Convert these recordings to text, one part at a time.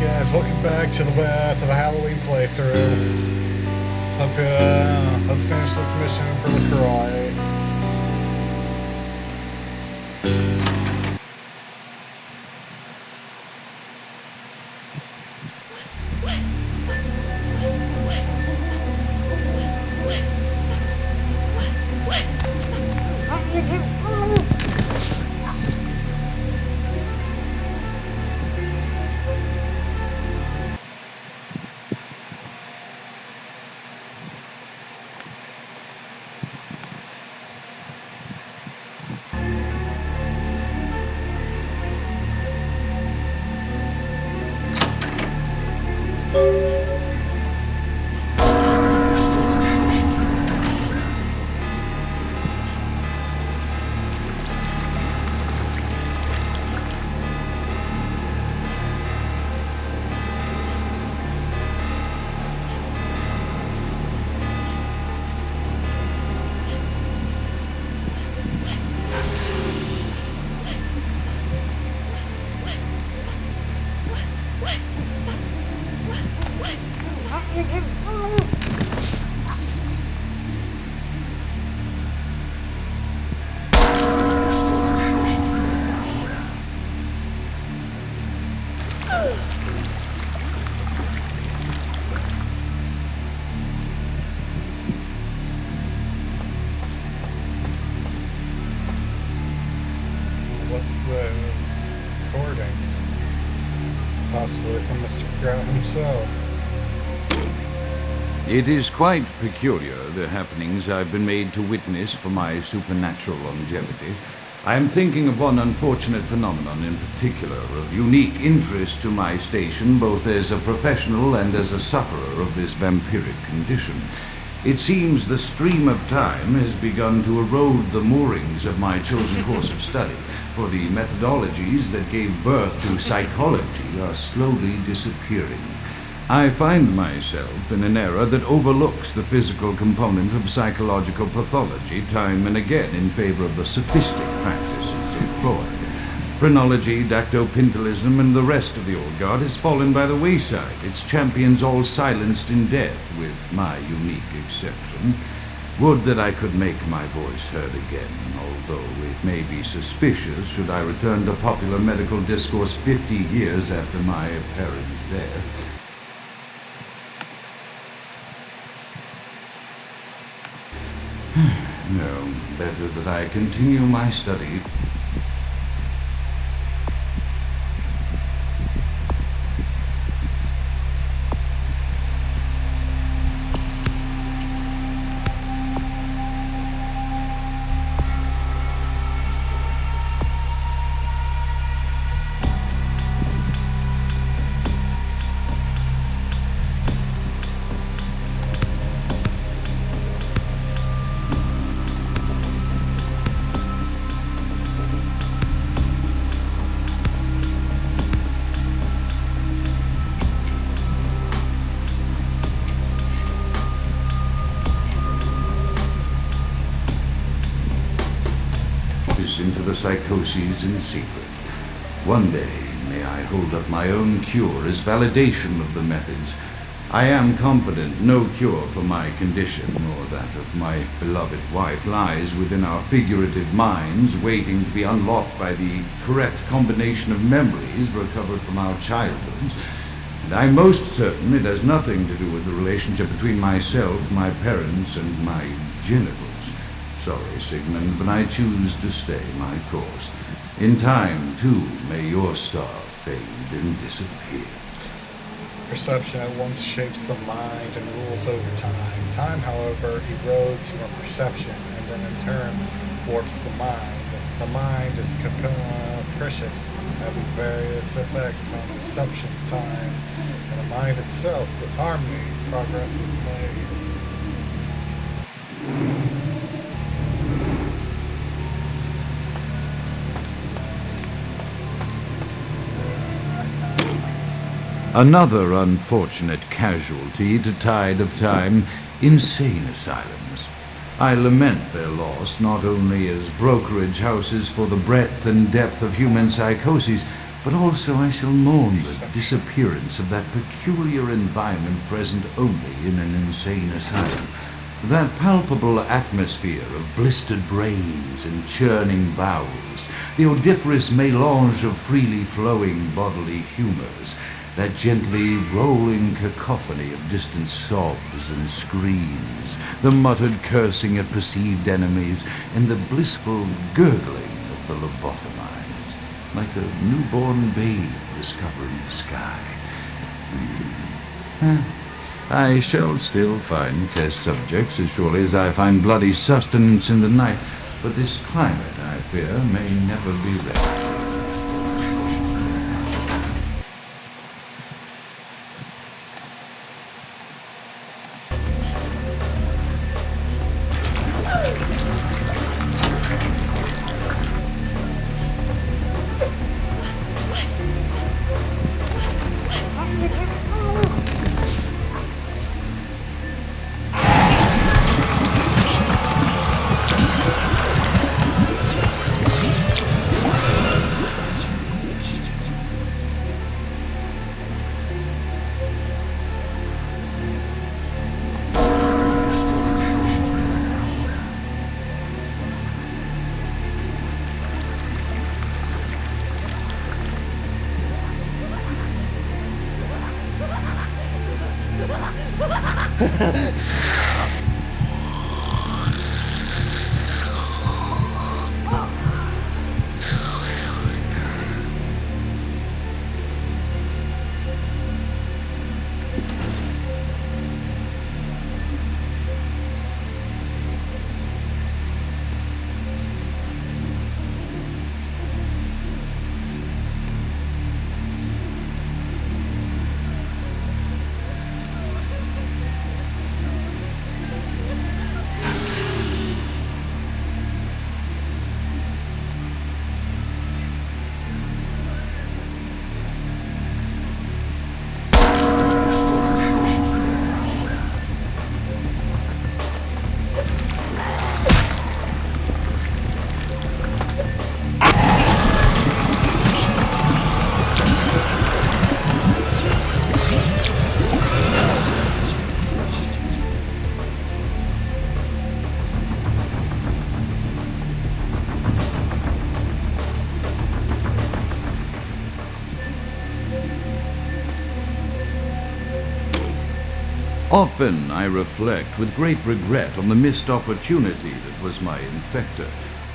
guys, welcome back to the Halloween playthrough. Let's finish this mission for LaCroix. What's those recordings? Possibly from Mr. Grout himself. It is quite peculiar, the happenings I've been made to witness for my supernatural longevity. I am thinking of one unfortunate phenomenon in particular, of unique interest to my station, both as a professional and as a sufferer of this vampiric condition. It seems the stream of time has begun to erode the moorings of my chosen course of study, for the methodologies that gave birth to psychology are slowly disappearing. I find myself in an era that overlooks the physical component of psychological pathology time and again in favor of the sophistic practices of Freud. Phrenology, dactopintilism, and the rest of the old guard has fallen by the wayside, its champions all silenced in death, with my unique exception. Would that I could make my voice heard again, although it may be suspicious should I return to popular medical discourse 50 years after my apparent death. No, better that I continue my study. Into the psychoses in secret. One day, may I hold up my own cure as validation of the methods. I am confident no cure for my condition, or that of my beloved wife, lies within our figurative minds, waiting to be unlocked by the correct combination of memories recovered from our childhoods. And I'm most certain it has nothing to do with the relationship between myself, my parents, and my genitals. Sorry, Sigmund, but I choose to stay my course. In time, too, may your star fade and disappear. Perception at once shapes the mind and rules over time. Time, however, erodes your perception and then in turn warps the mind. The mind is capricious, having various effects on perception, time, and the mind itself. With harmony, progress is made. Another unfortunate casualty to tide of time, insane asylums. I lament their loss not only as brokerage houses for the breadth and depth of human psychoses, but also I shall mourn the disappearance of that peculiar environment present only in an insane asylum. That palpable atmosphere of blistered brains and churning bowels, the odoriferous melange of freely flowing bodily humors, that gently rolling cacophony of distant sobs and screams, the muttered cursing at perceived enemies, and the blissful gurgling of the lobotomized, like a newborn babe discovering the sky. I shall still find test subjects as surely as I find bloody sustenance in the night, but this climate, I fear, may never be ready. Often I reflect with great regret on the missed opportunity that was my infector.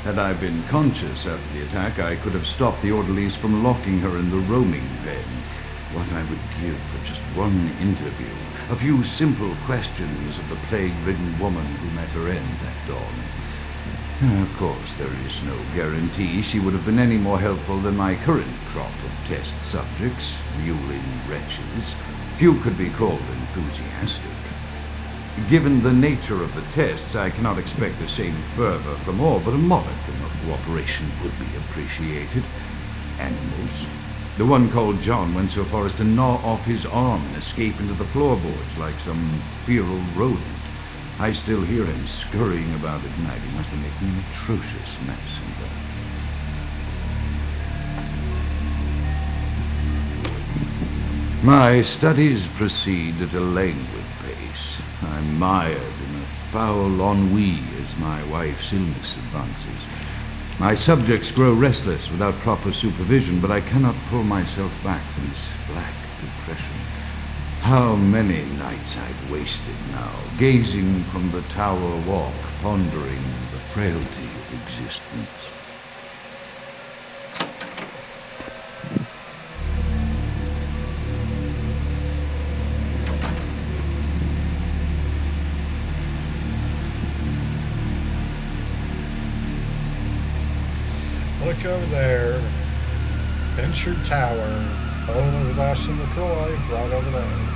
Had I been conscious after the attack, I could have stopped the orderlies from locking her in the roaming pen. What I would give for just one interview, a few simple questions of the plague-ridden woman who met her end that dawn. Of course, there is no guarantee she would have been any more helpful than my current crop of test subjects, mewling wretches. Few could be called enthusiastic. Given the nature of the tests, I cannot expect the same fervor from all, but a modicum of cooperation would be appreciated. Animals. The one called John went so far as to gnaw off his arm and escape into the floorboards like some feral rodent. I still hear him scurrying about at night. He must be making an atrocious mess in there. My studies proceed at a languid pace. I'm mired in a foul ennui as my wife's illness advances. My subjects grow restless without proper supervision, but I cannot pull myself back from this black depression. How many nights I've wasted now, gazing from the tower walk, pondering the frailty of existence. Look over there. Venture Tower. Home of the Boston McCoy. Right over there.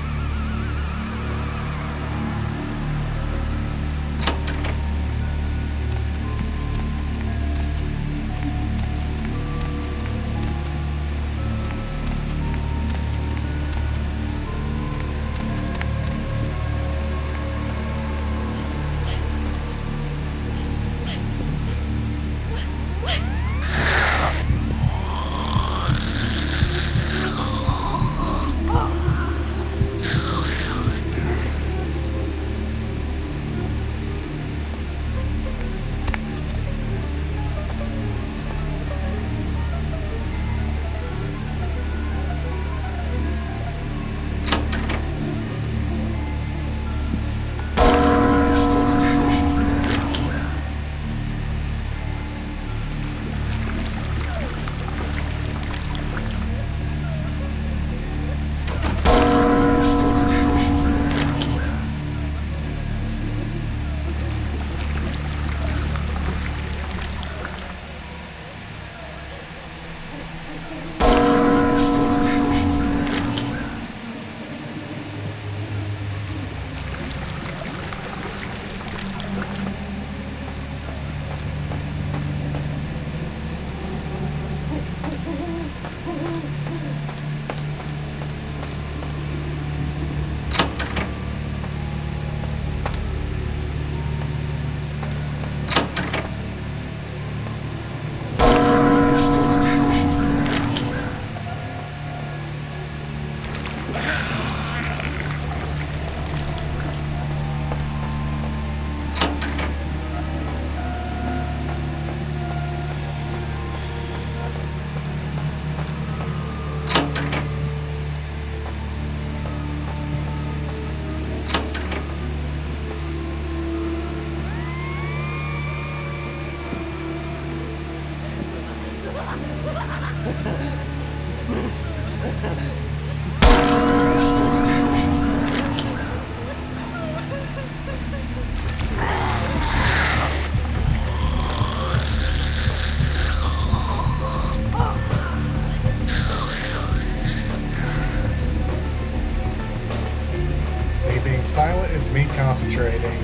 Me being silent is me concentrating.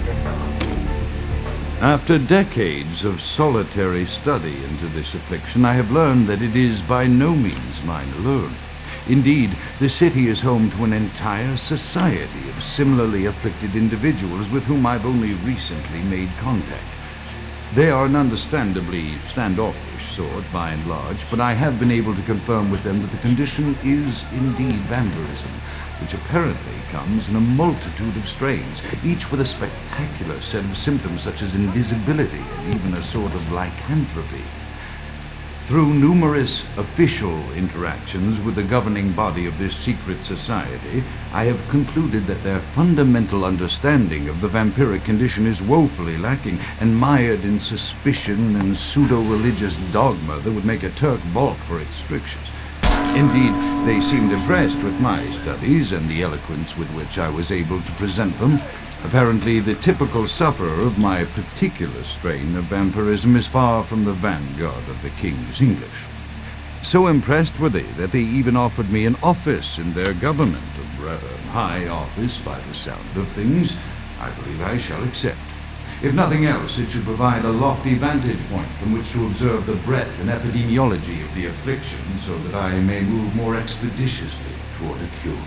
After decades of solitary study into this affliction, I have learned that it is by no means mine alone. Indeed, the city is home to an entire society of similarly afflicted individuals with whom I've only recently made contact. They are an understandably standoffish sort, by and large, but I have been able to confirm with them that the condition is indeed vampirism, which apparently comes in a multitude of strains, each with a spectacular set of symptoms such as invisibility and even a sort of lycanthropy. Through numerous official interactions with the governing body of this secret society, I have concluded that their fundamental understanding of the vampiric condition is woefully lacking and mired in suspicion and pseudo-religious dogma that would make a Turk balk for its strictures. Indeed, they seemed impressed with my studies and the eloquence with which I was able to present them. Apparently, the typical sufferer of my particular strain of vampirism is far from the vanguard of the King's English. So impressed were they that they even offered me an office in their government, a rather high office by the sound of things. I believe I shall accept. If nothing else, it should provide a lofty vantage point from which to observe the breadth and epidemiology of the affliction, so that I may move more expeditiously toward a cure.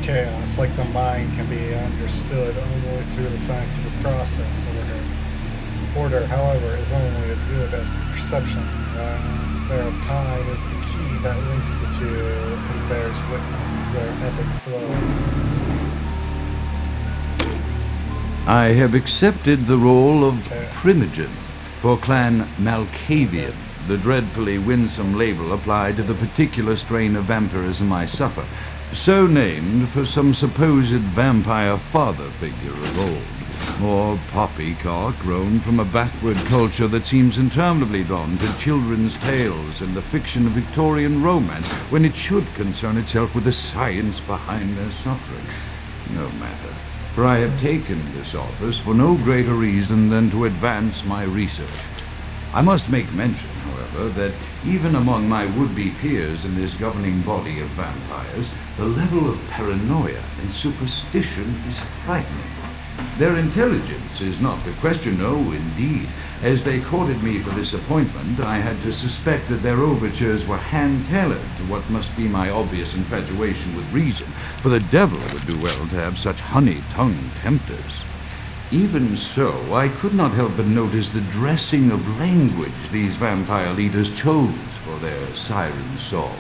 Chaos, like the mind, can be understood only through the scientific process. Order, however, is only as good as perception. Their time is the key that links the two and bears witness their epic flow. I have accepted the role of Primogen for Clan Malkavian, the dreadfully winsome label applied to the particular strain of vampirism I suffer, so named for some supposed vampire father figure of old. Or poppycock grown from a backward culture that seems interminably drawn to children's tales and the fiction of Victorian romance when it should concern itself with the science behind their suffering. No matter, for I have taken this office for no greater reason than to advance my research. I must make mention, however, that even among my would-be peers in this governing body of vampires, the level of paranoia and superstition is frightening. Their intelligence is not the question, no, indeed. As they courted me for this appointment, I had to suspect that their overtures were hand-tailored to what must be my obvious infatuation with reason, for the devil would do well to have such honey-tongued tempters. Even so, I could not help but notice the dressing of language these vampire leaders chose for their siren song.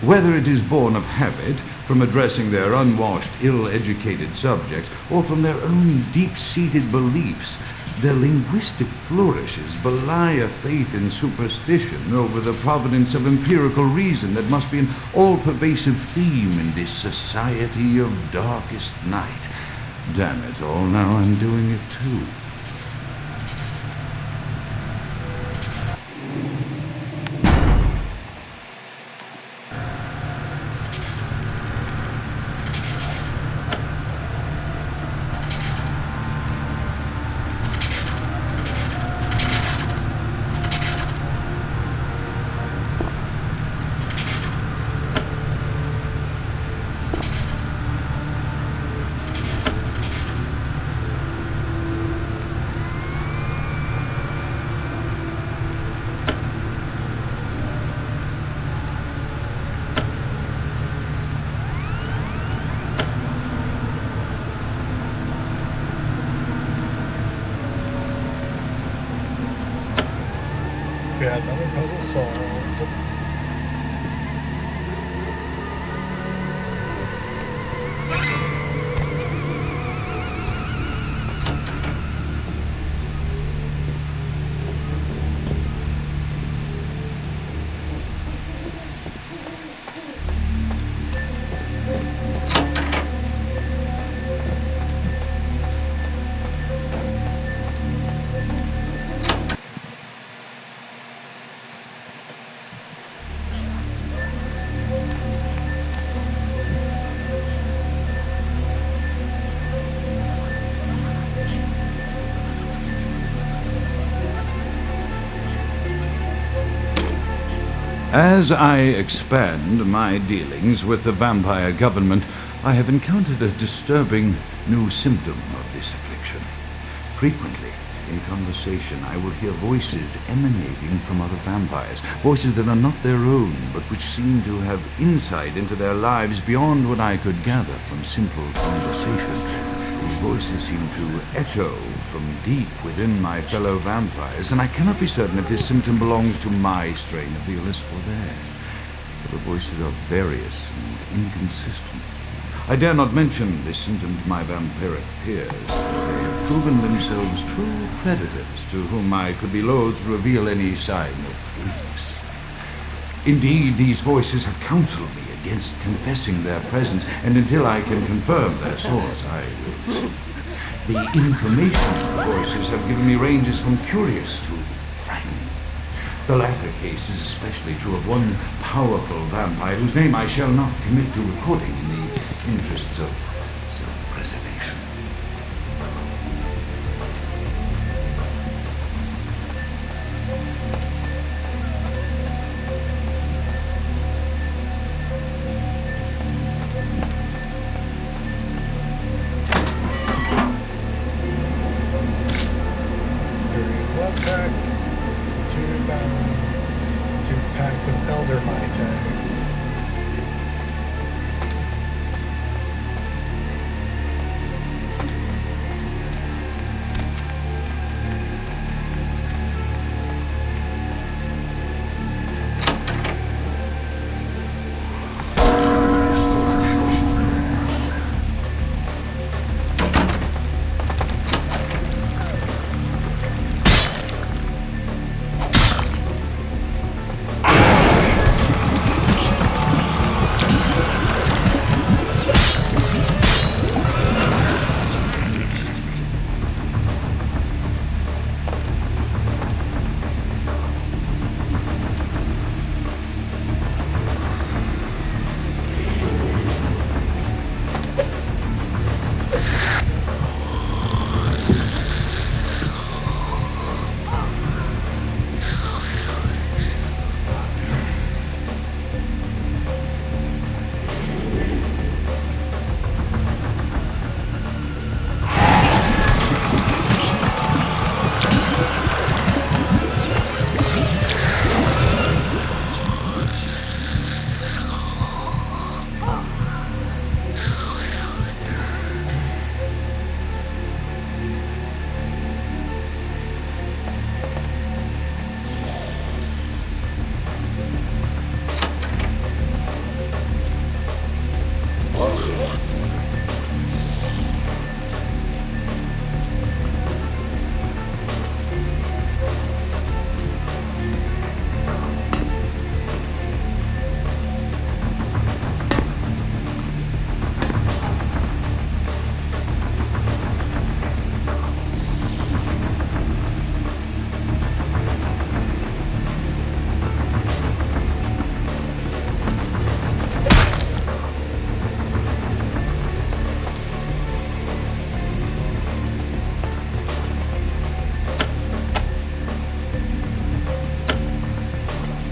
Whether it is born of habit, from addressing their unwashed, ill-educated subjects, or from their own deep-seated beliefs, their linguistic flourishes belie a faith in superstition over the providence of empirical reason that must be an all-pervasive theme in this society of darkest night. Damn it all, now I'm doing it too. Solved. As I expand my dealings with the vampire government, I have encountered a disturbing new symptom of this affliction. Frequently, in conversation, I will hear voices emanating from other vampires, voices that are not their own, but which seem to have insight into their lives beyond what I could gather from simple conversation. These voices seem to echo from deep within my fellow vampires, and I cannot be certain if this symptom belongs to my strain of the illness or theirs. For the voices are various and inconsistent. I dare not mention this symptom to my vampiric peers, for they have proven themselves true predators to whom I could be loath to reveal any sign of freaks. Indeed, these voices have counseled me against confessing their presence, and until I can confirm their source, I will. The information of the voices have given me ranges from curious to frightening. The latter case is especially true of one powerful vampire whose name I shall not commit to recording in the interests of self-preservation. Two packs of Elder Vitae.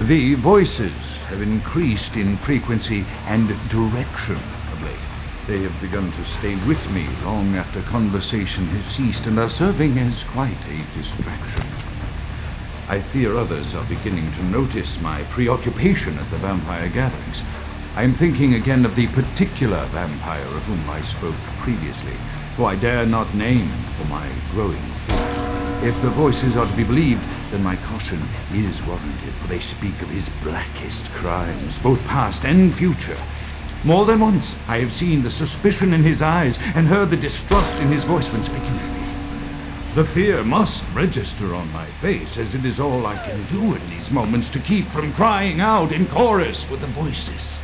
The voices have increased in frequency and direction of late. They have begun to stay with me long after conversation has ceased and are serving as quite a distraction. I fear others are beginning to notice my preoccupation at the vampire gatherings. I am thinking again of the particular vampire of whom I spoke previously, who I dare not name for my growing fear. If the voices are to be believed, then my caution is warranted, for they speak of his blackest crimes, both past and future. More than once I have seen the suspicion in his eyes and heard the distrust in his voice when speaking with me. The fear must register on my face, as it is all I can do in these moments to keep from crying out in chorus with the voices.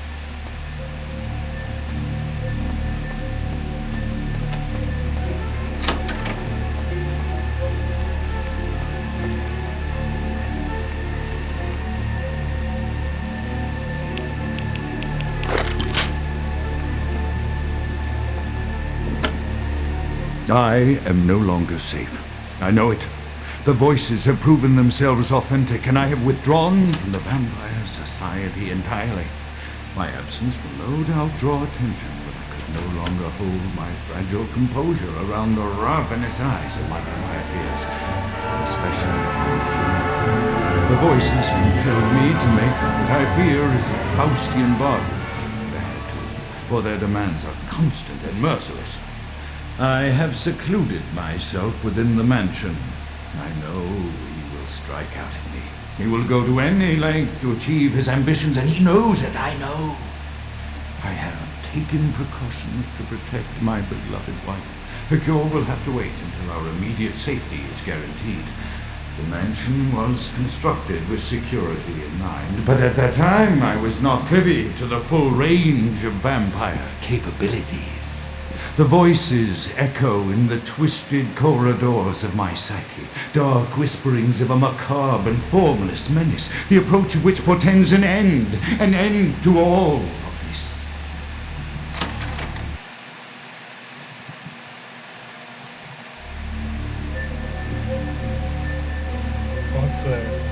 I am no longer safe. I know it. The voices have proven themselves authentic, and I have withdrawn from the vampire society entirely. My absence will no doubt draw attention, but I could no longer hold my fragile composure around the ravenous eyes of my vampire peers, especially around him. The voices compelled me to make what I fear is a Faustian bargain. They had to, for their demands are constant and merciless. I have secluded myself within the mansion. I know he will strike out at me. He will go to any length to achieve his ambitions, and he knows it, I know. I have taken precautions to protect my beloved wife. Her cure will have to wait until our immediate safety is guaranteed. The mansion was constructed with security in mind, but at that time I was not privy to the full range of vampire capabilities. The voices echo in the twisted corridors of my psyche, dark whisperings of a macabre and formless menace, the approach of which portends an end to all of this. What's this?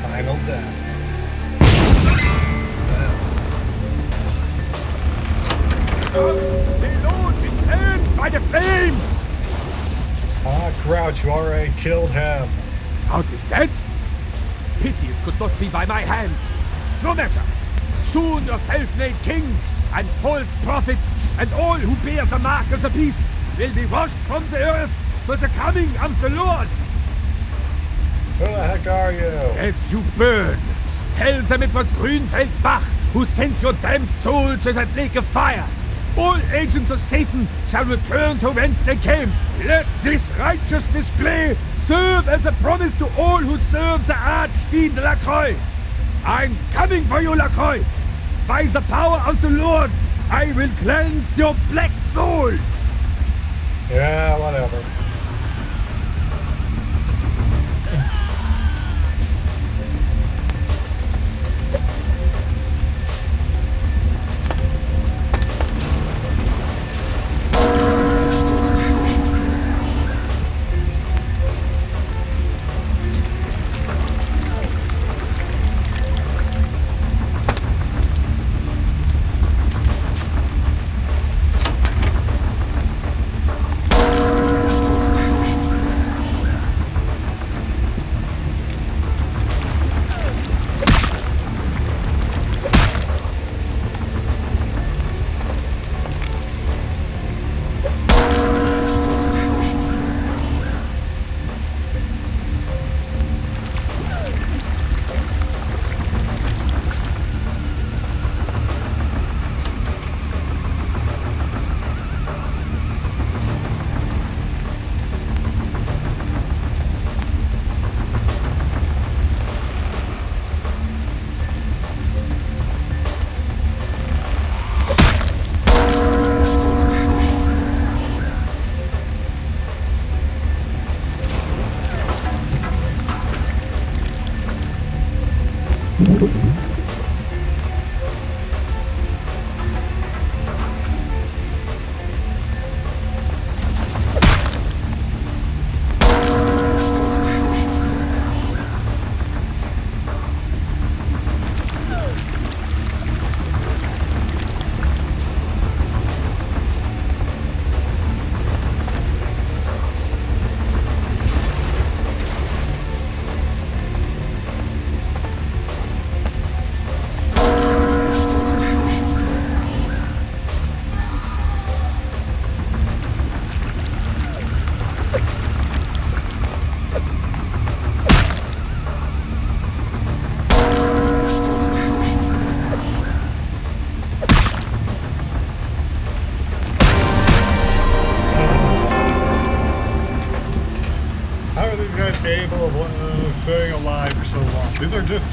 Final death. Below the earth by the flames! Ah, Grout, you already killed him. Grout is dead? Pity it could not be by my hand. No matter. Soon your self-made kings and false prophets and all who bear the mark of the beast will be washed from the earth for the coming of the Lord. Who the heck are you? As you burn, tell them it was Grünfeld Bach who sent your damned soul to that lake of fire. All agents of Satan shall return to whence they came. Let this righteous display serve as a promise to all who serve the Archfiend Lacroix. I'm coming for you, Lacroix. By the power of the Lord, I will cleanse your black soul. Yeah, whatever.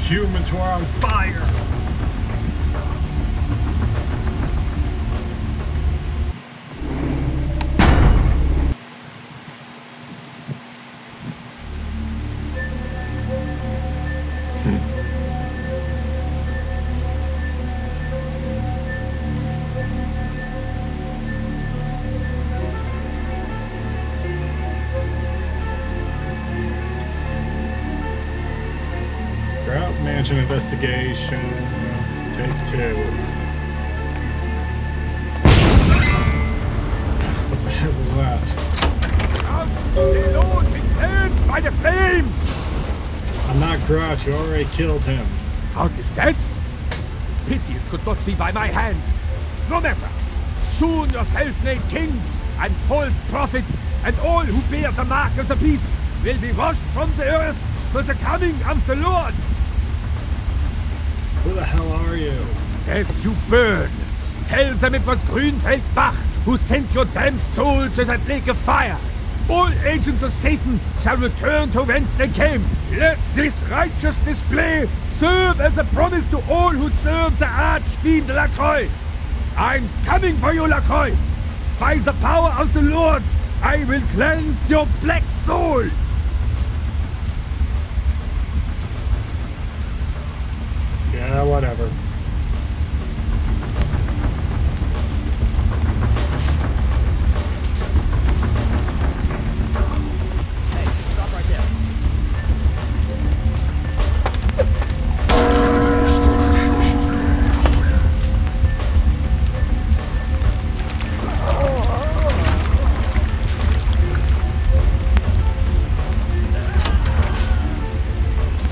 humans who are on fire! Grout Mansion investigation. Take 2. What the hell was that? Alone, burned by the flames! I'm not Grout, you already killed him. Grout is dead? Pity it could not be by my hand. No matter. Soon your self-made kings and false prophets and all who bear the mark of the beast will be washed from the earth for the coming of the Lord. Who the hell are you? As you burn, tell them it was Grünfeldbach who sent your damned soul to that lake of fire. All agents of Satan shall return to whence they came. Let this righteous display serve as a promise to all who serve the Archfiend Lacroix. I'm coming for you, Lacroix. By the power of the Lord, I will cleanse your black soul. Yeah, whatever. Hey, stop right there.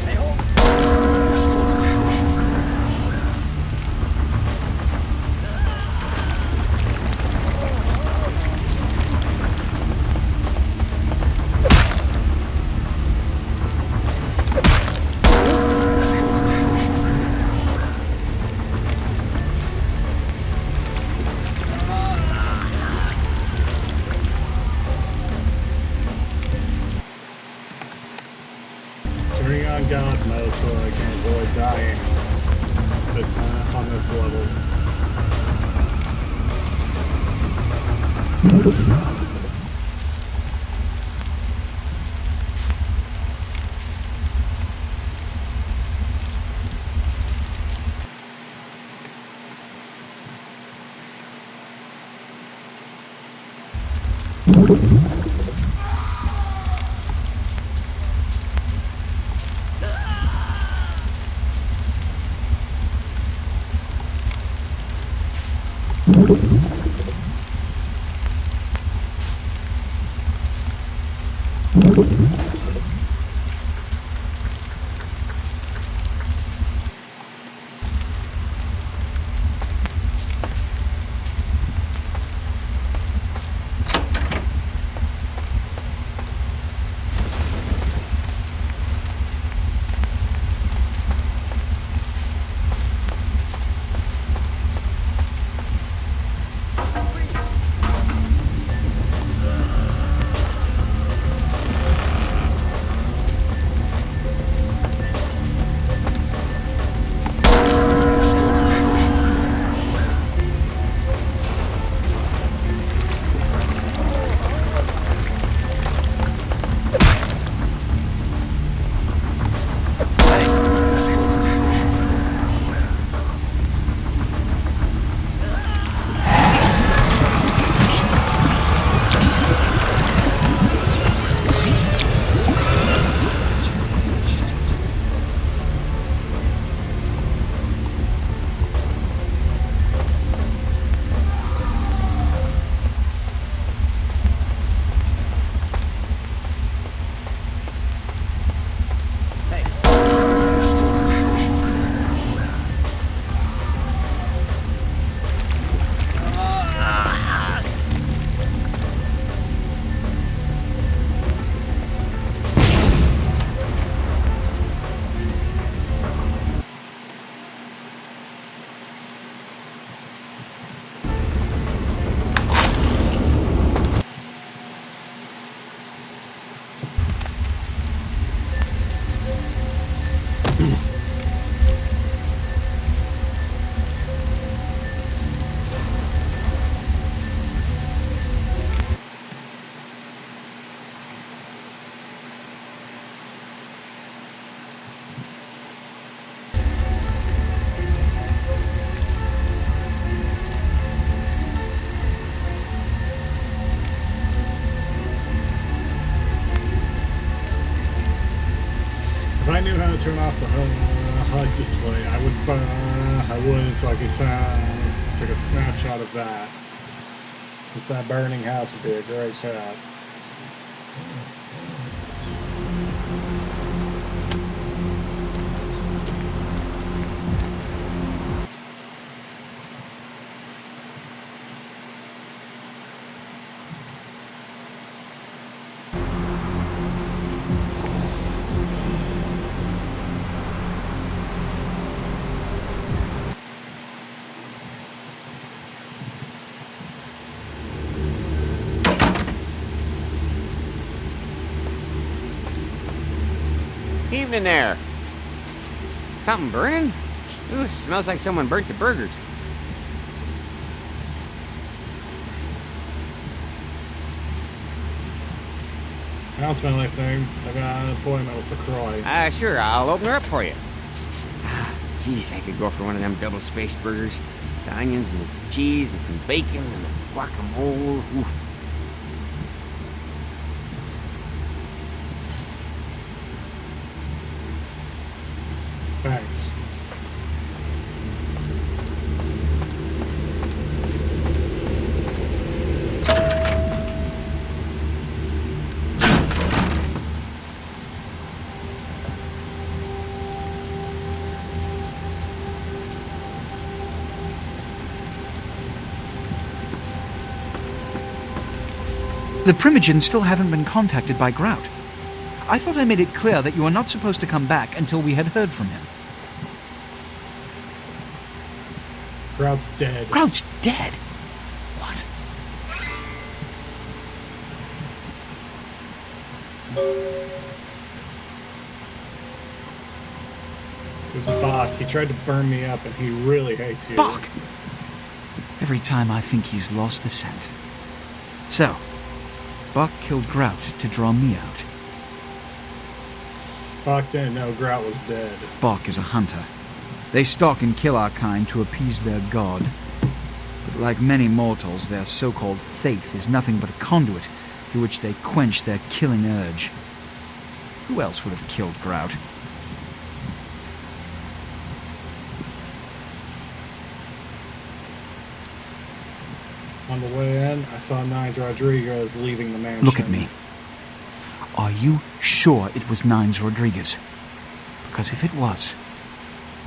Hey, hold. Turning on God mode so I can avoid dying on this level. off the HUD display. I would, so I could take a snapshot of that. Because that burning house would be a great shot. Evening there. Something burning? Ooh, smells like someone burnt the burgers. I don't smell anything. I got an appointment with LaCroix. Sure, I'll open her up for you. Jeez, I could go for one of them double-spaced burgers. The onions and the cheese and some bacon and the guacamole. Ooh. Thanks. The Primogens still haven't been contacted by Grout. I thought I made it clear that you were not supposed to come back until we had heard from him. Grout's dead. Grout's dead? What? It was Bach. He tried to burn me up, and he really hates you. Bach! Every time I think he's lost the scent. So, Bach killed Grout to draw me out. Bach didn't know Grout was dead. Bach is a hunter. They stalk and kill our kind to appease their god. But like many mortals, their so-called faith is nothing but a conduit through which they quench their killing urge. Who else would have killed Grout? On the way in, I saw Nines Rodriguez leaving the mansion. Look at me. Are you sure it was Nines Rodriguez? Because if it was,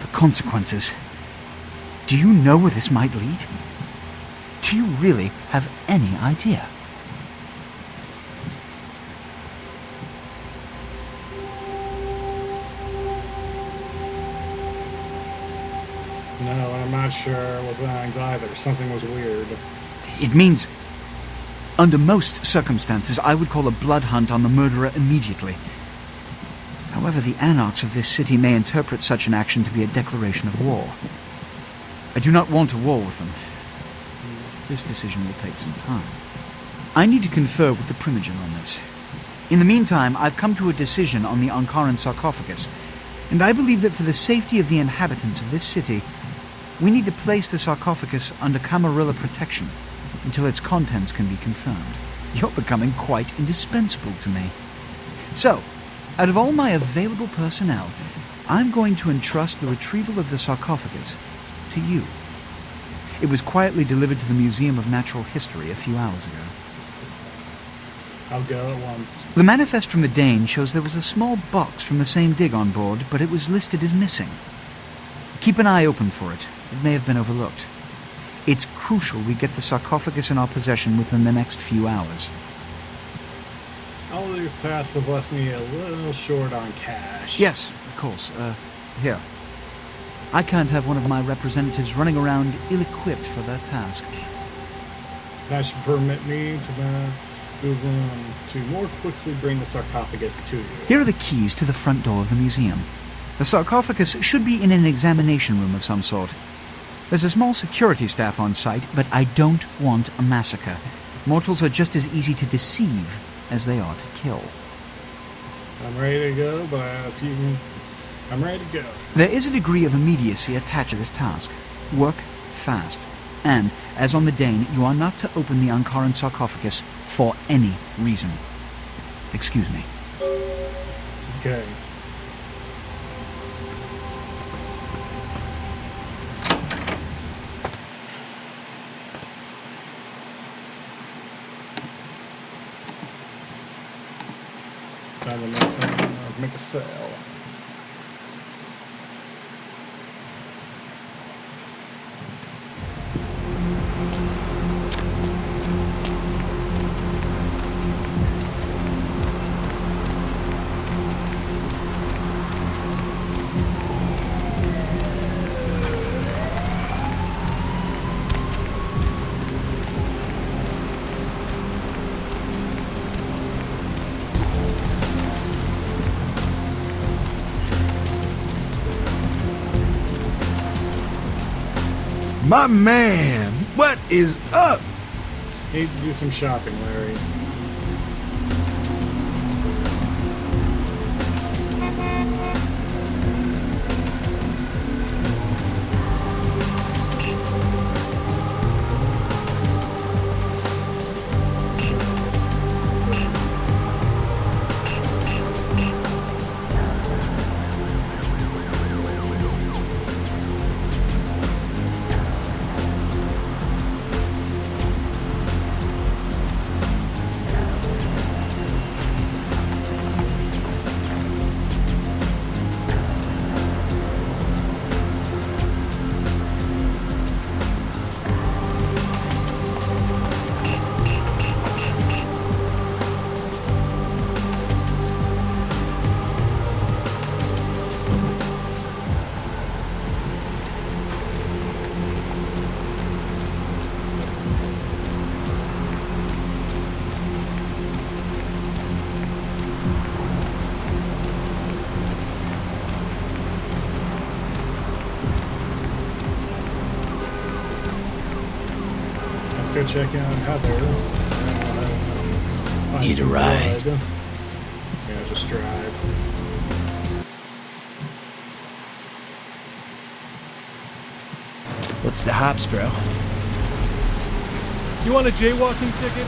the consequences... Do you know where this might lead? Do you really have any idea? No, and I'm not sure it was Nines either. Something was weird. It means... Under most circumstances, I would call a blood hunt on the murderer immediately. However, the anarchs of this city may interpret such an action to be a declaration of war. I do not want a war with them. This decision will take some time. I need to confer with the Primogen on this. In the meantime, I've come to a decision on the Ankaran Sarcophagus, and I believe that for the safety of the inhabitants of this city, we need to place the sarcophagus under Camarilla protection until its contents can be confirmed. You're becoming quite indispensable to me. So, out of all my available personnel, I'm going to entrust the retrieval of the sarcophagus to you. It was quietly delivered to the Museum of Natural History a few hours ago. I'll go at once. The manifest from the Dane shows there was a small box from the same dig on board, but it was listed as missing. Keep an eye open for it. It may have been overlooked. It's crucial we get the sarcophagus in our possession within the next few hours. All these tasks have left me a little short on cash. Yes, of course. Here. I can't have one of my representatives running around ill-equipped for that task. That should permit me to move on to more quickly bring the sarcophagus to you. Here are the keys to the front door of the museum. The sarcophagus should be in an examination room of some sort. There's a small security staff on site, but I don't want a massacre. Mortals are just as easy to deceive as they are to kill. I'm ready to go, but I'm ready to go. There is a degree of immediacy attached to this task. Work fast. And, as on the Dane, you are not to open the Ankaran sarcophagus for any reason. Excuse me. Okay. Time to make a sale. My man, what is up? Need to do some shopping, Larry. Go check in on Heather. Need a ride? Yeah, just drive. What's the hops, bro? You want a jaywalking ticket?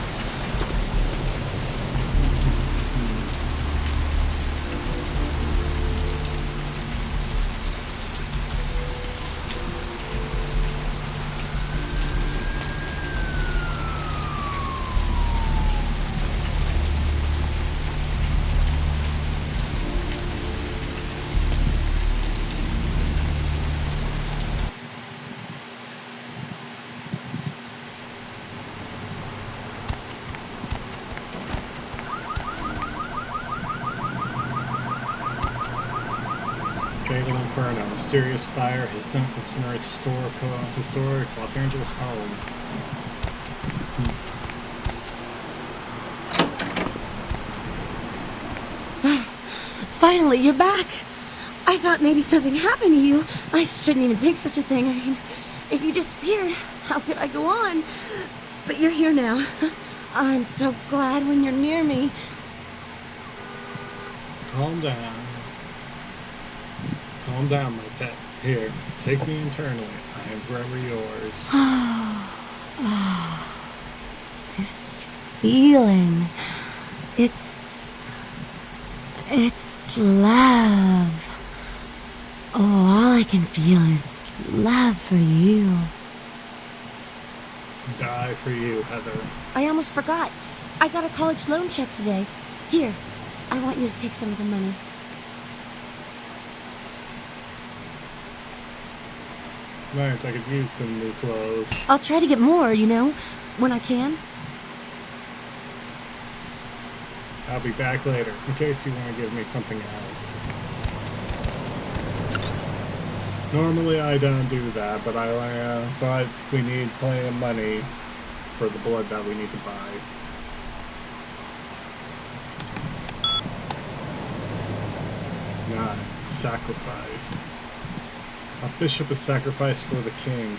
Fatal Inferno, mysterious fire has incinerated historic Los Angeles home. Finally, you're back. I thought maybe something happened to you. I shouldn't even think such a thing. I mean, if you disappeared, how could I go on? But you're here now. I'm so glad when you're near me. Calm down. Calm down, my pet. Here, take me internally. I am forever yours. This feeling. It's love. Oh, all I can feel is love for you. Die for you, Heather. I almost forgot. I got a college loan check today. Here, I want you to take some of the money. Lance, I could use some new clothes. I'll try to get more, when I can. I'll be back later, in case you want to give me something else. Normally I don't do that, but but we need plenty of money for the blood that we need to buy. Not sacrifice. A bishop is sacrificed for the king.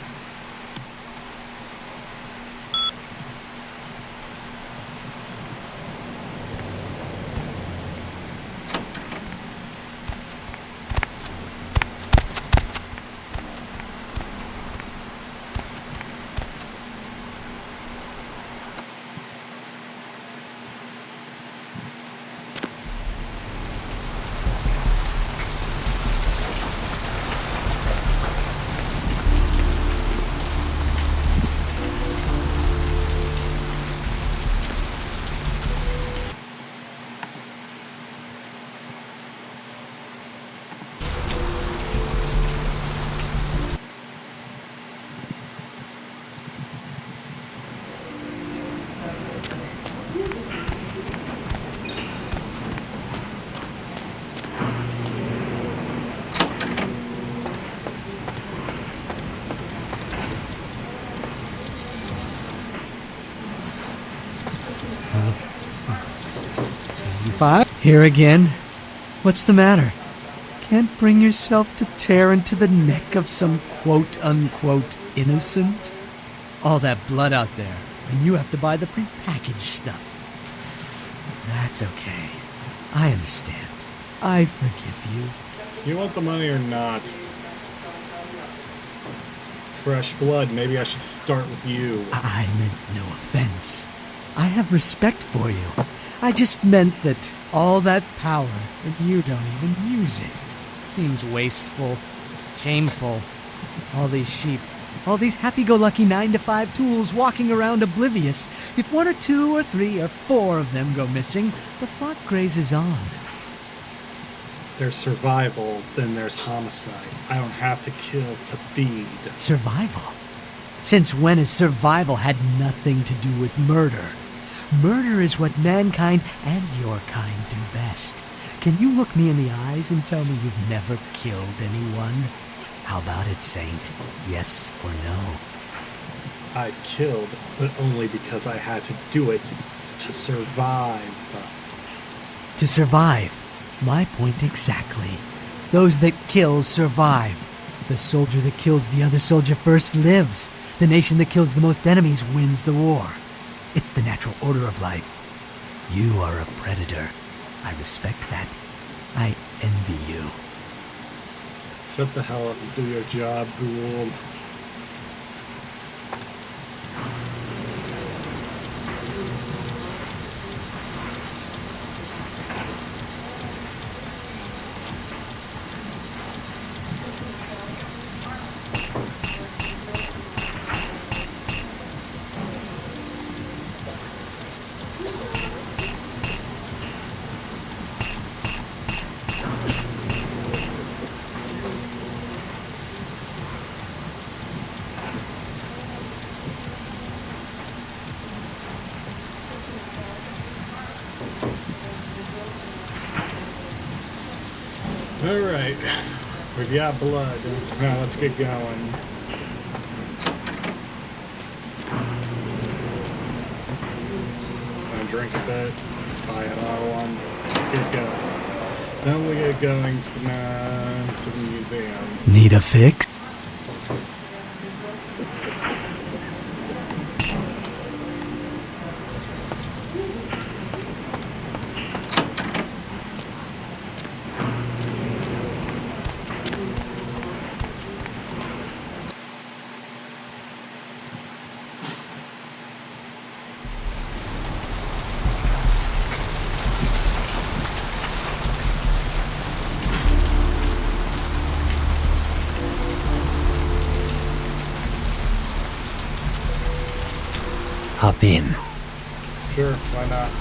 Here again? What's the matter? Can't bring yourself to tear into the neck of some quote-unquote innocent? All that blood out there, and you have to buy the prepackaged stuff. That's okay. I understand. I forgive you. You want the money or not? Fresh blood, maybe I should start with you. I meant no offense. I have respect for you. I just meant that all that power, and you don't even use it. Seems wasteful, shameful. All these sheep, all these happy-go-lucky 9-to-5 tools walking around oblivious. If 1 or 2 or 3 or 4 of them go missing, the flock grazes on. There's survival, then there's homicide. I don't have to kill to feed. Survival? Since when has survival had nothing to do with murder? Murder is what mankind and your kind do best. Can you look me in the eyes and tell me you've never killed anyone? How about it, Saint? Yes or no? I've killed, but only because I had to do it to survive. To survive. My point exactly. Those that kill survive. The soldier that kills the other soldier first lives. The nation that kills the most enemies wins the war. It's the natural order of life. You are a predator. I respect that. I envy you. Shut the hell up and do your job, Gould. Alright, we've got blood. Now let's get going. Gonna drink a bit, buy another one, get going. Then we get going to the museum. Need a fix? Hop in. Sure, why not?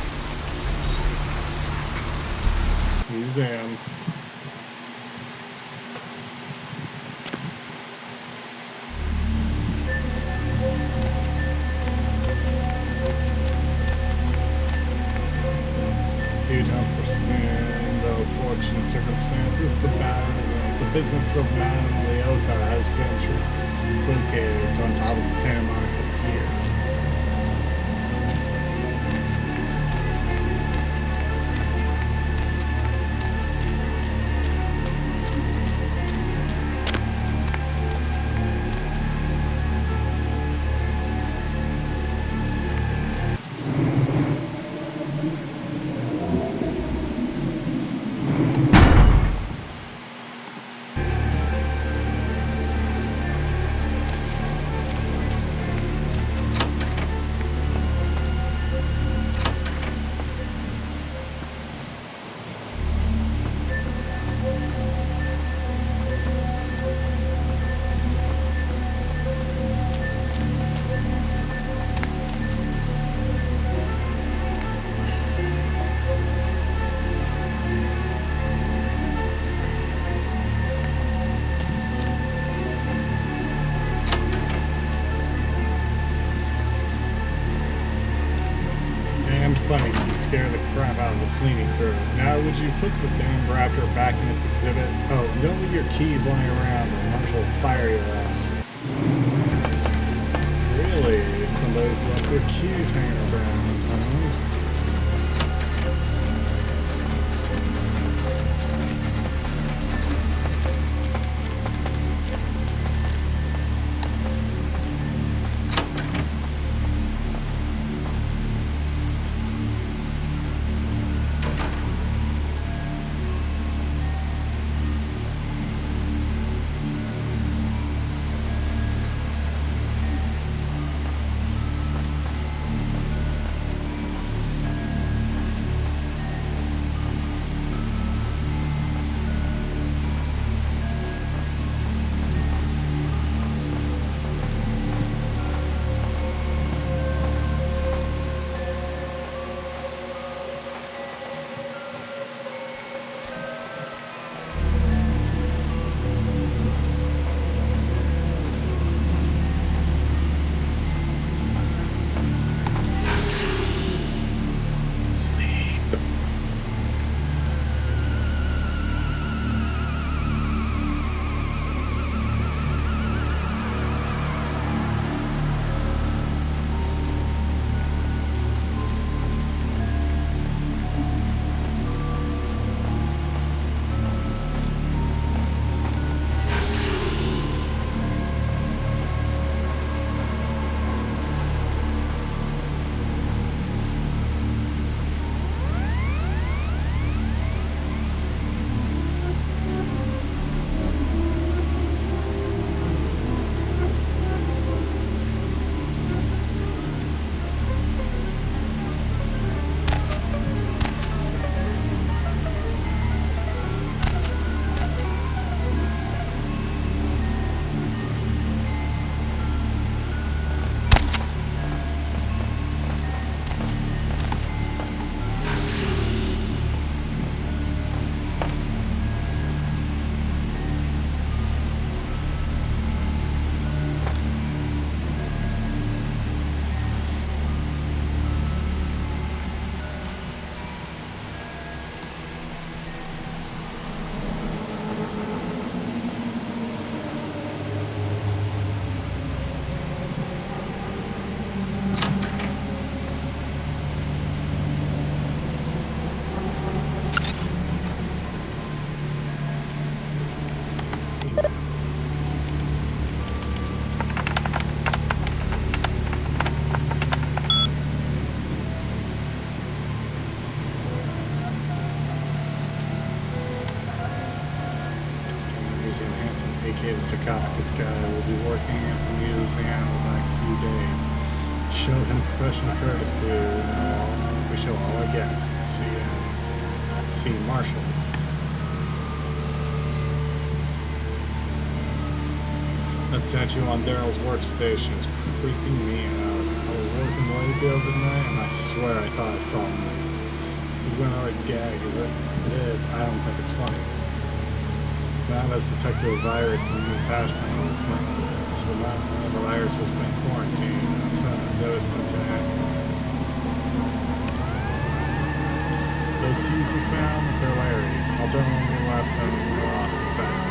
Museum. Due to unforeseen, though fortunate circumstances, the business of Madame Leota has been located on top of the Santa Monica Pier. Funny, you scare the crap out of the cleaning crew. Now, would you put the damn raptor back in its exhibit? Oh, don't leave your keys lying around or Marshall will fire your ass. Really? Somebody's left their keys hanging around, huh? the sarcophagus guy will be working at the museum in the next few days. Show him professional courtesy. We show all our guests. See Marshall. That statue on Daryl's workstation is creeping me out. I was working late the other night, and I swear I thought I saw him move. This is another gag, is it? It is. I don't think it's funny. Matt has detected a virus in the attachment in this message. The virus has been quarantined, and it's devastating to him. Those keys he found, they're Larry's. I'll tell him we left them in the lost and found.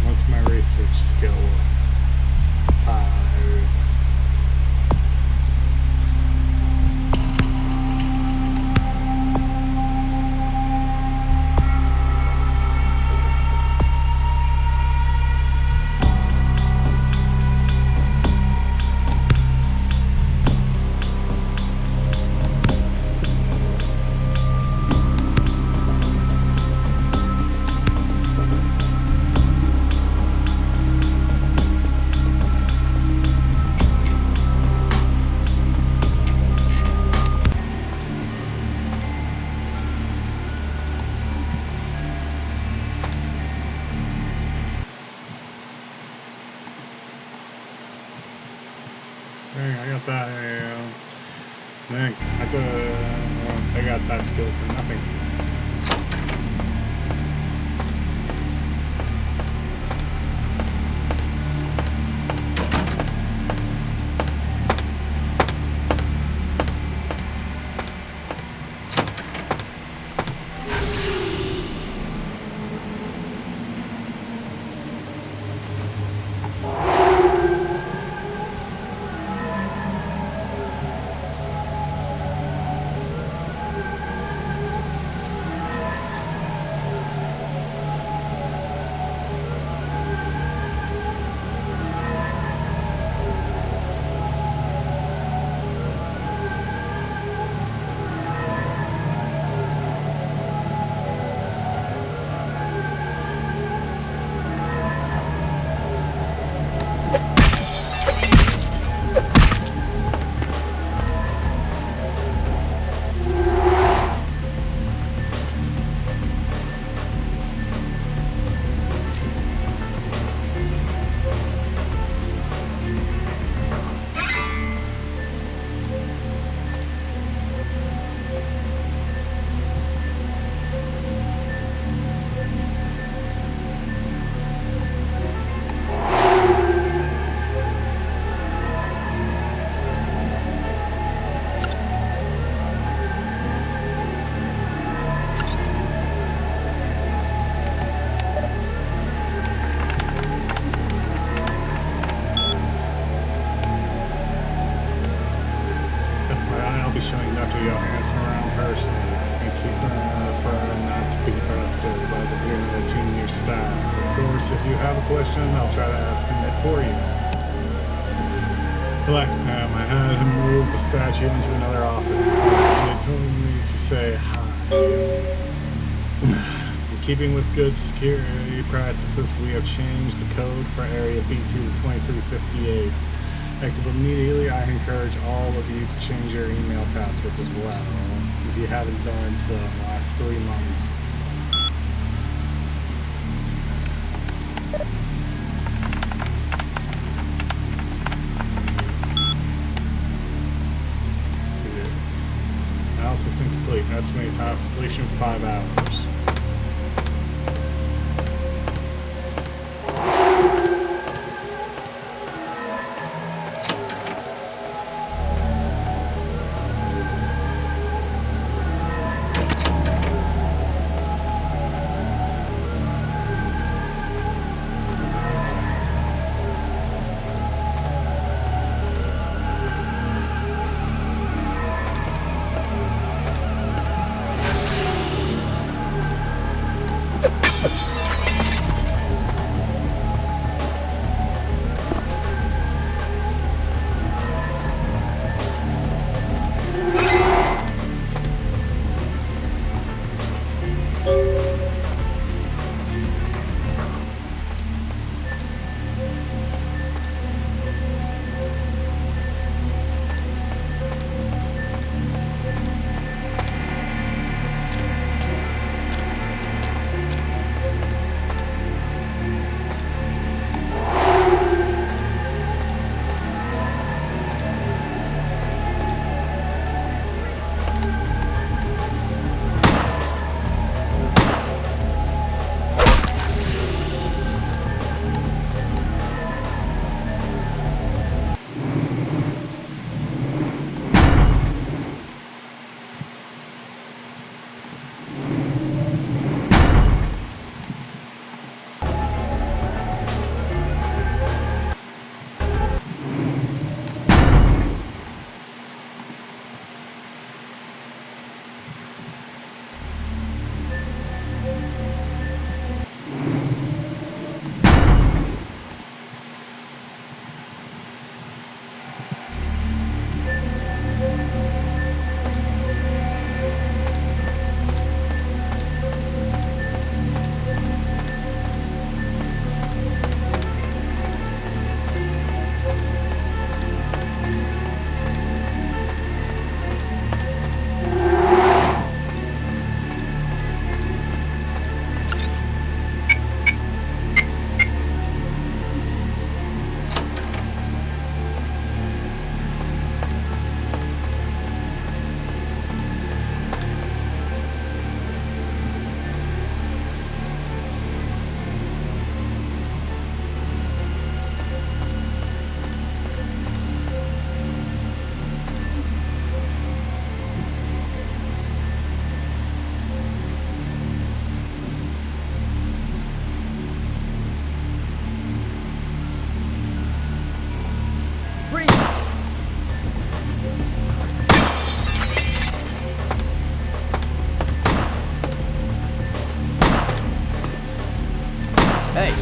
What's my research skill? 5. I got that. I got that skill for nothing. showing Dr. Johansson around personally. I think he'd prefer not to be pestered by the junior staff. Of course, if you have a question, I'll try to ask him it for you. Relax, Pam. I had him move the statue into another office. They told me to say hi. In keeping with good security practices, we have changed the code for Area B2 to 2358. Active immediately, I encourage all of you to change your email passwords as well, if you haven't done so in the last 3 months. Analysis incomplete. Estimated time of completion 5 hours.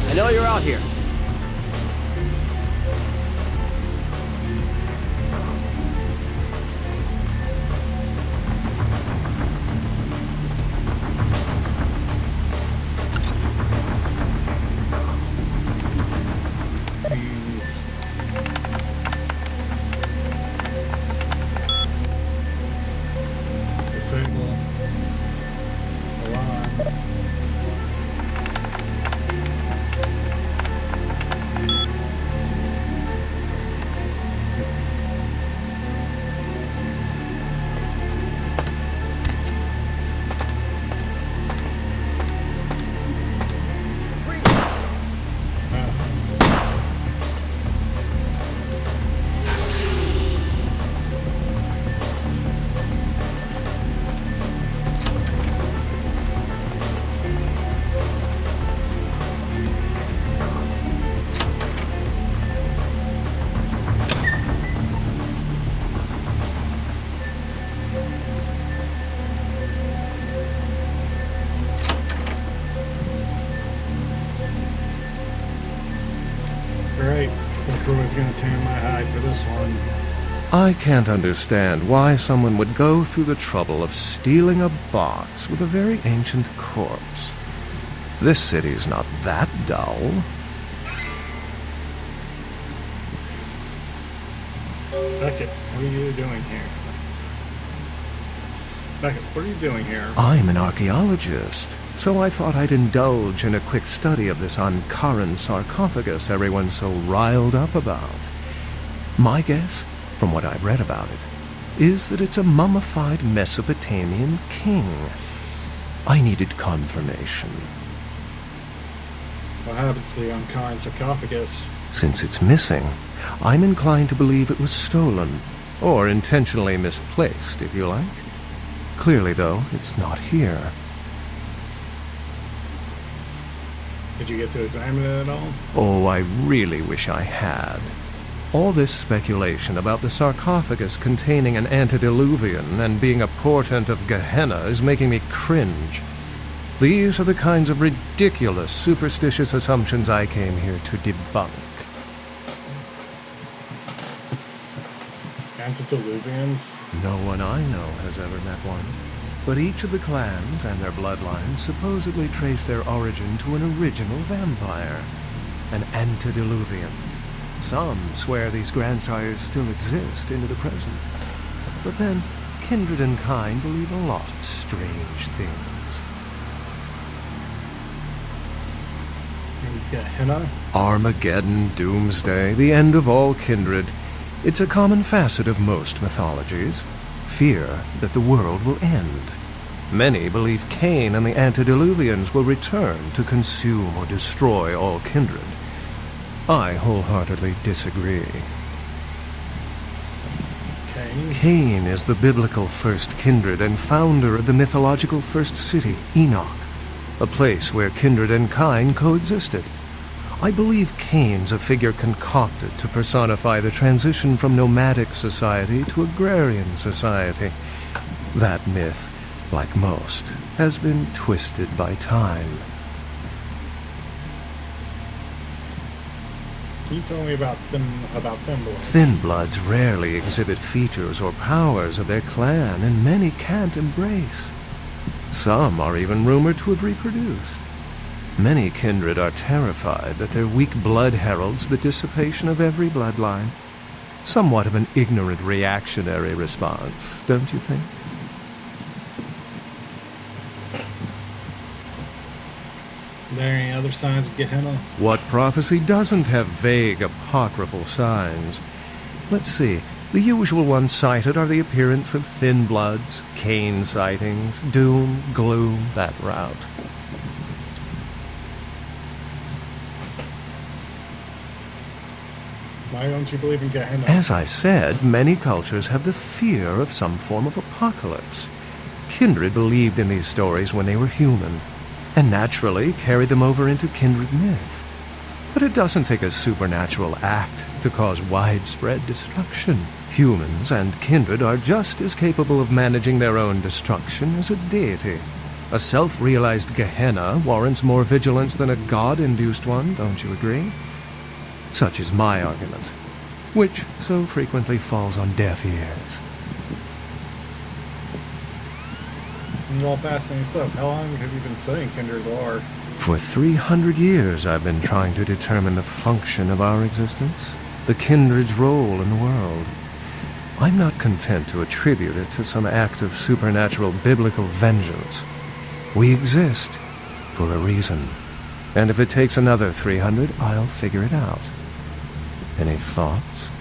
I know you're out here. my hide for this one. I can't understand why someone would go through the trouble of stealing a box with a very ancient corpse. This city's not that dull. Beckett, what are you doing here? Beckett, what are you doing here? I'm an archaeologist, so I thought I'd indulge in a quick study of this Ankaran Sarcophagus everyone's so riled up about. My guess, from what I've read about it, is that it's a mummified Mesopotamian king. I needed confirmation. What happened to the Ankaran Sarcophagus? Since it's missing, I'm inclined to believe it was stolen, or intentionally misplaced, if you like. Clearly, though, it's not here. Did you get to examine it at all? Oh, I really wish I had. All this speculation about the sarcophagus containing an antediluvian and being a portent of Gehenna is making me cringe. These are the kinds of ridiculous, superstitious assumptions I came here to debunk. Antediluvians? No one I know has ever met one. But each of the clans and their bloodlines supposedly trace their origin to an original vampire, an antediluvian. Some swear these grandsires still exist into the present. But then, kindred and kind believe a lot of strange things. Gehenna? Armageddon, doomsday, the end of all kindred. It's a common facet of most mythologies. Fear that the world will end. Many believe Cain and the antediluvians will return to consume or destroy all kindred. I wholeheartedly disagree. Cain? Cain is the biblical first kindred and founder of the mythological first city, Enoch, a place where kindred and kind coexisted. I believe Cain's a figure concocted to personify the transition from nomadic society to agrarian society. That myth, like most, has been twisted by time. Can you tell me about Thin Bloods? Thin Bloods rarely exhibit features or powers of their clan, and many can't embrace. Some are even rumored to have reproduced. Many kindred are terrified that their weak blood heralds the dissipation of every bloodline. Somewhat of an ignorant reactionary response, don't you think? Are there any other signs of Gehenna? What prophecy doesn't have vague apocryphal signs? Let's see. The usual ones cited are the appearance of Thin Bloods, Cain sightings, doom, gloom, that route. Why don't you believe in Gehenna? As I said, many cultures have the fear of some form of apocalypse. Kindred believed in these stories when they were human, and naturally carried them over into kindred myth. But it doesn't take a supernatural act to cause widespread destruction. Humans and kindred are just as capable of managing their own destruction as a deity. A self-realized Gehenna warrants more vigilance than a god-induced one, don't you agree? Such is my argument, which so frequently falls on deaf ears. All fascinating stuff. How long have you been studying kindred lore? For 300 years I've been trying to determine the function of our existence, the kindred's role in the world. I'm not content to attribute it to some act of supernatural biblical vengeance. We exist for a reason, and if it takes another 300, I'll figure it out. Any thoughts?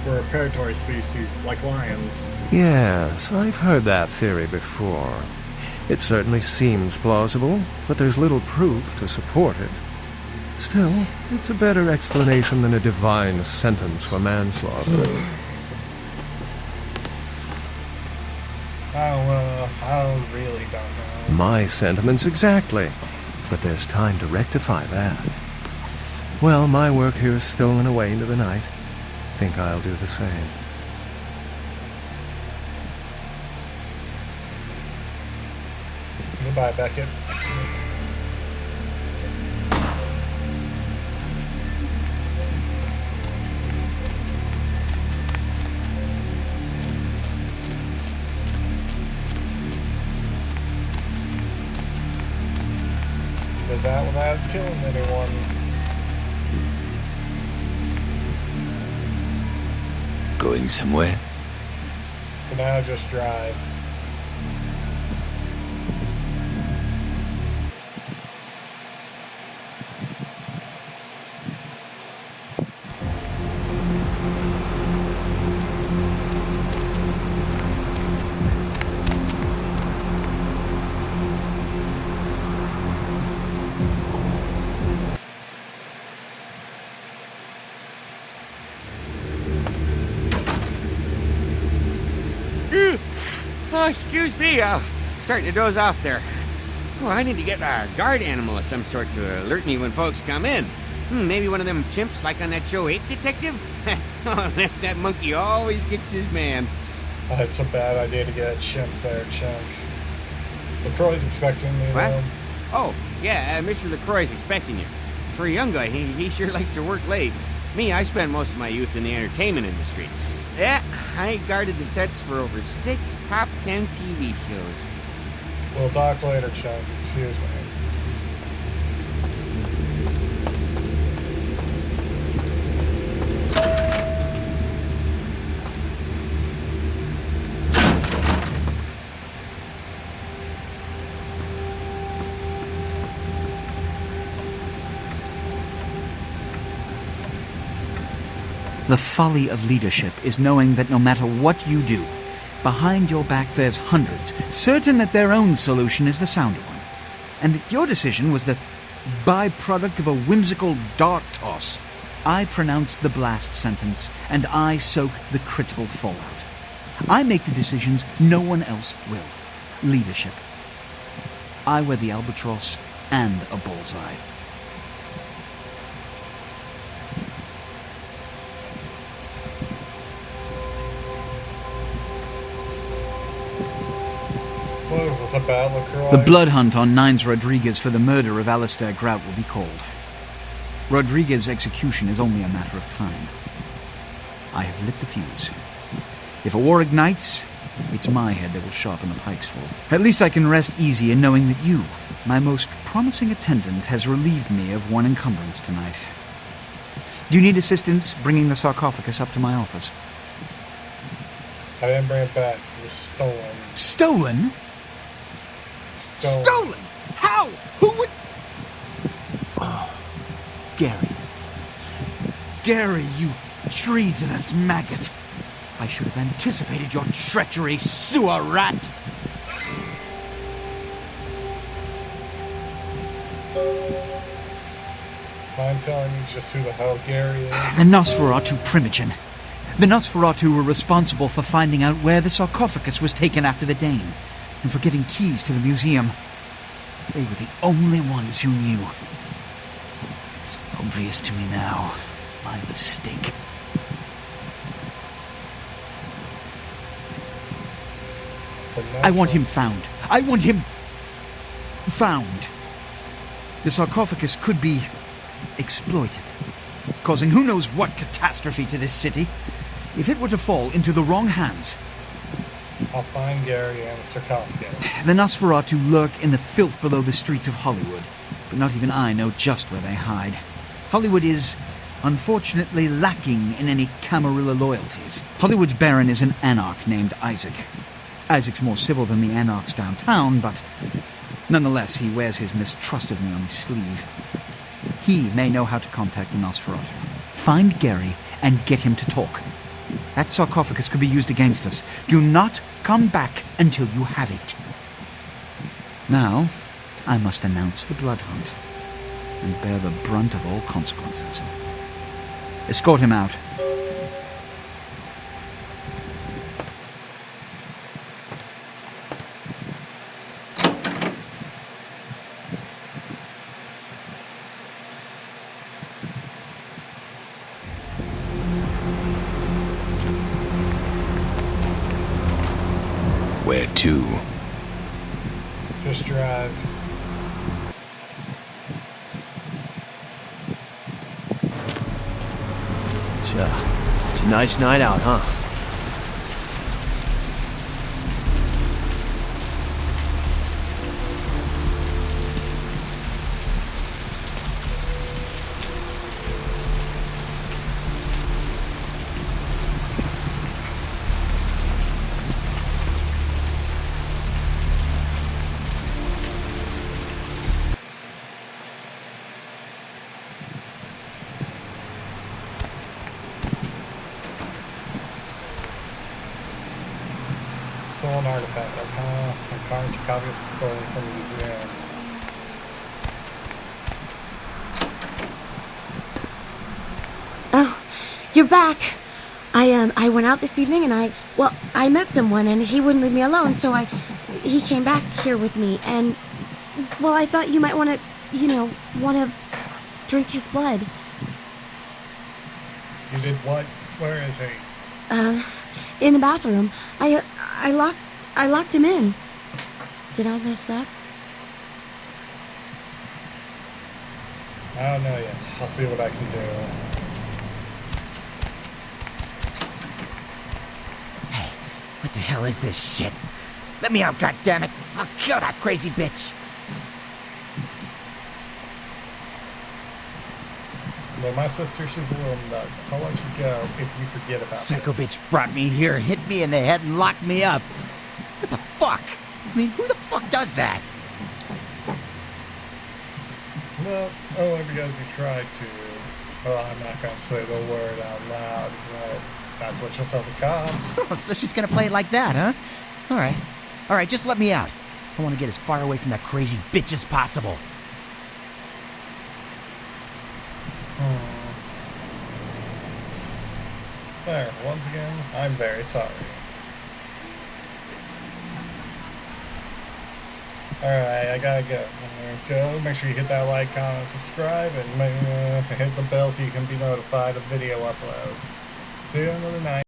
We're a predatory species, like lions. Yes, I've heard that theory before. It certainly seems plausible, but there's little proof to support it. Still, it's a better explanation than a divine sentence for manslaughter. I really don't know. My sentiments exactly, but there's time to rectify that. Well, my work here is stolen away into the night. Think I'll do the same. What Goodbye, Beckett. Did that without killing anyone. Going somewhere? For now, just drive. Oh, excuse me, starting to doze off there. Oh, I need to get a guard animal of some sort to alert me when folks come in. Maybe one of them chimps like on that show 8 Detective? Oh, that monkey always gets his man. I had some bad idea to get a chimp there, Chunk. LaCroix's expecting me, What? though. Oh, yeah, Mr. LaCroix's expecting you. For a young guy, he sure likes to work late. Me, I spent most of my youth in the entertainment industry. Yeah, I guarded the sets for over 6 top 10 TV shows. We'll talk later, Chunk. Excuse me. The folly of leadership is knowing that no matter what you do, behind your back there's hundreds, certain that their own solution is the sounder one, and that your decision was the byproduct of a whimsical dart toss. I pronounce the blast sentence, and I soak the critical fallout. I make the decisions no one else will. Leadership. I wear the albatross and a bullseye. What is this about, LaCroix? The blood hunt on Nines Rodriguez for the murder of Alistair Grout will be called. Rodriguez's execution is only a matter of time. I have lit the fuse. If a war ignites, it's my head that will sharpen the pikes for. At least I can rest easy in knowing that you, my most promising attendant, has relieved me of one encumbrance tonight. Do you need assistance bringing the sarcophagus up to my office? I didn't bring it back. It was stolen. Stolen? Stolen? How? Who would... Gary. Gary, you treasonous maggot. I should have anticipated your treachery, sewer rat. Mind telling you just who the hell Gary is? The Nosferatu Primogen. The Nosferatu were responsible for finding out where the sarcophagus was taken after the Dane, and for getting keys to the museum. They were the only ones who knew. It's obvious to me now. My mistake. I want him found. I want him found. The sarcophagus could be exploited, causing who knows what catastrophe to this city. If it were to fall into the wrong hands... I'll find Gary and the sarcophagus. The Nosferatu lurk in the filth below the streets of Hollywood, but not even I know just where they hide. Hollywood is, unfortunately, lacking in any Camarilla loyalties. Hollywood's baron is an anarch named Isaac. Isaac's more civil than the anarchs downtown, but nonetheless he wears his mistrust of me on his sleeve. He may know how to contact the Nosferatu. Find Gary and get him to talk. That sarcophagus could be used against us. Do not come back until you have it. Now, I must announce the blood hunt and bear the brunt of all consequences. Escort him out. Where to? To Just drive. It's a nice night out, huh? Stolen artifact. Ankaran Sarcophagus stolen from the museum. Oh, you're back. I went out this evening and I met someone and he wouldn't leave me alone, so he came back here with me and, well, I thought you might want to drink his blood. You did what? Where is he? In the bathroom. I locked him in. Did I mess up? I don't know yet. I'll see what I can do. Hey, what the hell is this shit? Let me out, goddammit! I'll kill that crazy bitch! Well, my sister, she's a little nuts. I'll let you go if you forget about Psycho this. bitch brought me here, hit me in the head, and locked me up. What the fuck? I mean, who the fuck does that? Well, only because he tried to. Well, I'm not going to say the word out loud, but that's what she'll tell the cops. Oh, so she's gonna play it like that, huh? Alright, just let me out. I want to get as far away from that crazy bitch as possible. There, once again, I'm very sorry. Alright, I gotta go. Go, make sure you hit that like, comment, subscribe, and hit the bell so you can be notified of video uploads. See you another night.